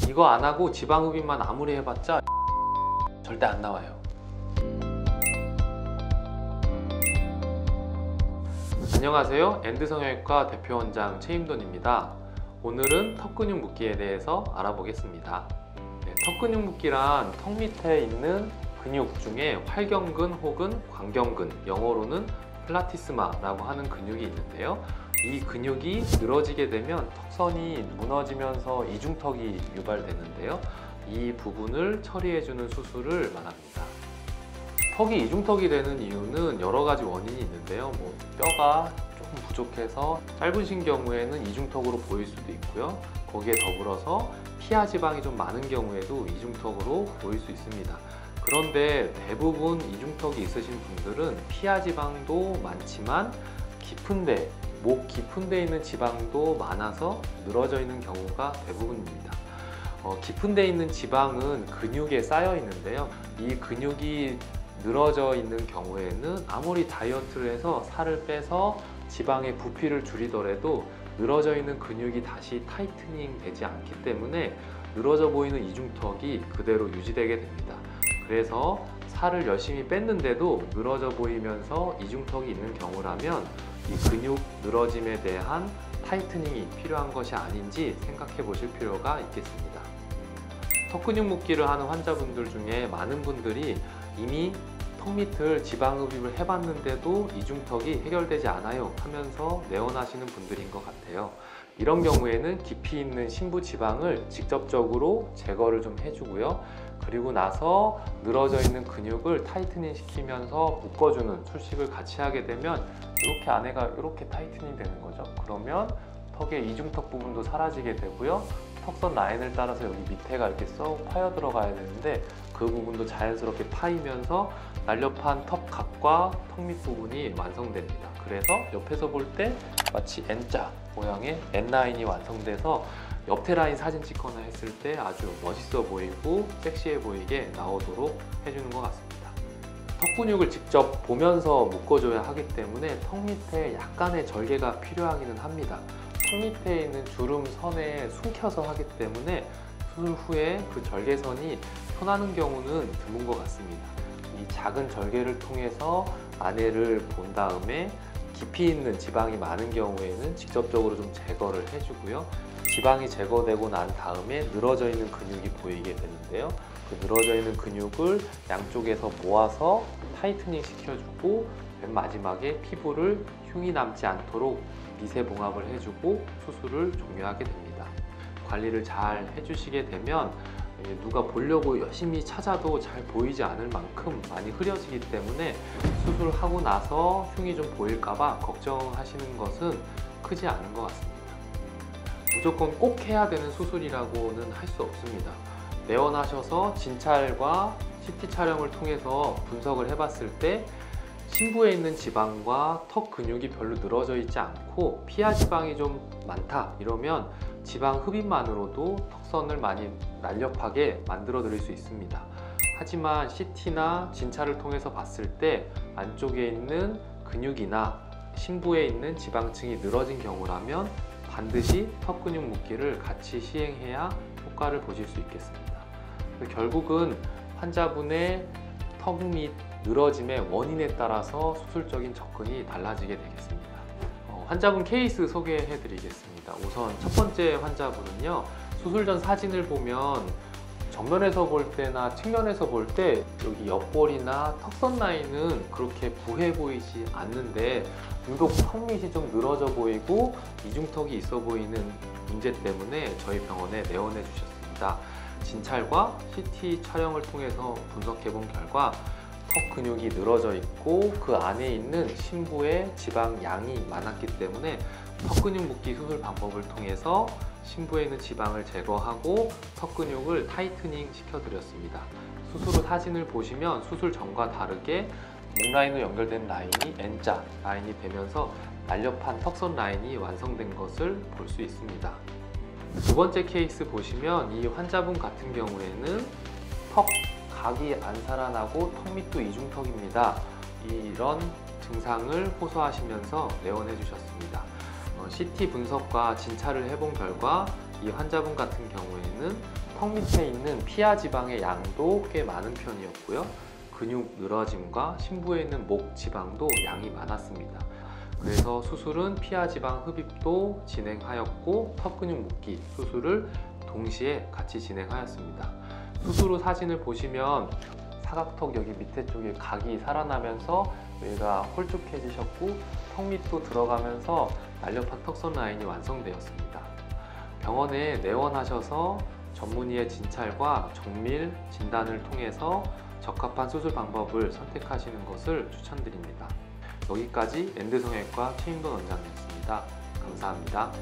이거 안 하고 지방 흡입만 아무리 해봤자 절대 안 나와요. 안녕하세요. 엔드성형외과 대표원장 최임돈입니다. 오늘은 턱 근육 묶기에 대해서 알아보겠습니다. 턱 근육 묶기란 턱 밑에 있는 근육 중에 활경근 혹은 광경근, 영어로는 플라티스마라고 하는 근육이 있는데요. 이 근육이 늘어지게 되면 턱선이 무너지면서 이중턱이 유발되는데요. 이 부분을 처리해주는 수술을 말합니다. 턱이 이중턱이 되는 이유는 여러 가지 원인이 있는데요. 뼈가 조금 부족해서 짧으신 경우에는 이중턱으로 보일 수도 있고요. 거기에 더불어서 피하 지방이 좀 많은 경우에도 이중턱으로 보일 수 있습니다. 그런데 대부분 이중턱이 있으신 분들은 피하 지방도 많지만 깊은데, 목 깊은 데 있는 지방도 많아서 늘어져 있는 경우가 대부분입니다. 깊은 데 있는 지방은 근육에 쌓여 있는데요. 이 근육이 늘어져 있는 경우에는 아무리 다이어트를 해서 살을 빼서 지방의 부피를 줄이더라도 늘어져 있는 근육이 다시 타이트닝 되지 않기 때문에 늘어져 보이는 이중턱이 그대로 유지되게 됩니다. 그래서 살을 열심히 뺐는데도 늘어져 보이면서 이중턱이 있는 경우라면 이 근육 늘어짐에 대한 타이트닝이 필요한 것이 아닌지 생각해 보실 필요가 있겠습니다. 턱 근육 묶기를 하는 환자분들 중에 많은 분들이 이미 턱 밑을 지방 흡입을 해봤는데도 이중턱이 해결되지 않아요 하면서 내원하시는 분들인 것 같아요. 이런 경우에는 깊이 있는 심부 지방을 직접적으로 제거를 좀 해주고요. 그리고 나서 늘어져 있는 근육을 타이트닝 시키면서 묶어주는 수식을 같이 하게 되면 이렇게 안에가 이렇게 타이트닝 되는 거죠. 그러면 턱의 이중턱 부분도 사라지게 되고요. 턱선 라인을 따라서 여기 밑에가 이렇게 쏙 파여 들어가야 되는데 그 부분도 자연스럽게 파이면서 날렵한 턱각과 턱 밑 부분이 완성됩니다. 그래서 옆에서 볼 때 마치 N자 모양의 N라인이 완성돼서 옆태 라인 사진 찍거나 했을 때 아주 멋있어 보이고 섹시해 보이게 나오도록 해주는 것 같습니다. 턱 근육을 직접 보면서 묶어줘야 하기 때문에 턱 밑에 약간의 절개가 필요하기는 합니다. 턱 밑에 있는 주름 선에 숨겨서 하기 때문에 수술 후에 그 절개선이 편하는 경우는 드문 것 같습니다. 이 작은 절개를 통해서 안에를 본 다음에 깊이 있는 지방이 많은 경우에는 직접적으로 좀 제거를 해주고요. 지방이 제거되고 난 다음에 늘어져 있는 근육이 보이게 되는데요. 그 늘어져 있는 근육을 양쪽에서 모아서 타이트닝 시켜주고 맨 마지막에 피부를 흉이 남지 않도록 미세 봉합을 해주고 수술을 종료하게 됩니다. 관리를 잘 해주시게 되면 누가 보려고 열심히 찾아도 잘 보이지 않을 만큼 많이 흐려지기 때문에 수술하고 나서 흉이 좀 보일까봐 걱정하시는 것은 크지 않은 것 같습니다. 무조건 꼭 해야 되는 수술이라고는 할 수 없습니다. 내원하셔서 진찰과 CT 촬영을 통해서 분석을 해봤을 때 심부에 있는 지방과 턱 근육이 별로 늘어져 있지 않고 피하 지방이 좀 많다 이러면 지방 흡입만으로도 턱선을 많이 날렵하게 만들어 드릴 수 있습니다. 하지만 CT나 진찰을 통해서 봤을 때 안쪽에 있는 근육이나 심부에 있는 지방층이 늘어진 경우라면 반드시 턱 근육 묶기를 같이 시행해야 효과를 보실 수 있겠습니다. 결국은 환자분의 턱 및 늘어짐의 원인에 따라서 수술적인 접근이 달라지게 되겠습니다. 환자분 케이스 소개해 드리겠습니다. 우선 첫 번째 환자분은요, 수술 전 사진을 보면 정면에서 볼 때나 측면에서 볼 때 여기 옆볼이나 턱선 라인은 그렇게 부해 보이지 않는데 유독 턱 밑이 좀 늘어져 보이고 이중턱이 있어 보이는 문제 때문에 저희 병원에 내원해 주셨습니다. 진찰과 CT 촬영을 통해서 분석해 본 결과 턱 근육이 늘어져 있고 그 안에 있는 심부에 지방 양이 많았기 때문에 턱 근육 묶기 수술 방법을 통해서 심부에 있는 지방을 제거하고 턱 근육을 타이트닝 시켜드렸습니다. 수술 후 사진을 보시면 수술 전과 다르게 목 라인으로 연결된 라인이 N자 라인이 되면서 날렵한 턱선 라인이 완성된 것을 볼 수 있습니다. 두 번째 케이스 보시면 이 환자분 같은 경우에는 턱 각이 안 살아나고 턱 밑도 이중턱입니다. 이런 증상을 호소하시면서 내원해 주셨습니다. CT 분석과 진찰을 해본 결과 이 환자분 같은 경우에는 턱 밑에 있는 피하 지방의 양도 꽤 많은 편이었고요. 근육 늘어짐과 심부에 있는 목 지방도 양이 많았습니다. 그래서 수술은 피하 지방 흡입도 진행하였고 턱 근육 묶기 수술을 동시에 같이 진행하였습니다. 수술 후 사진을 보시면 사각턱 여기 밑에 쪽에 각이 살아나면서 여기가 홀쭉해지셨고 턱 밑도 들어가면서 날렵한 턱선 라인이 완성되었습니다. 병원에 내원하셔서 전문의의 진찰과 정밀 진단을 통해서 적합한 수술 방법을 선택하시는 것을 추천드립니다. 여기까지 엔드성형외과 최인돈 원장이었습니다. 감사합니다.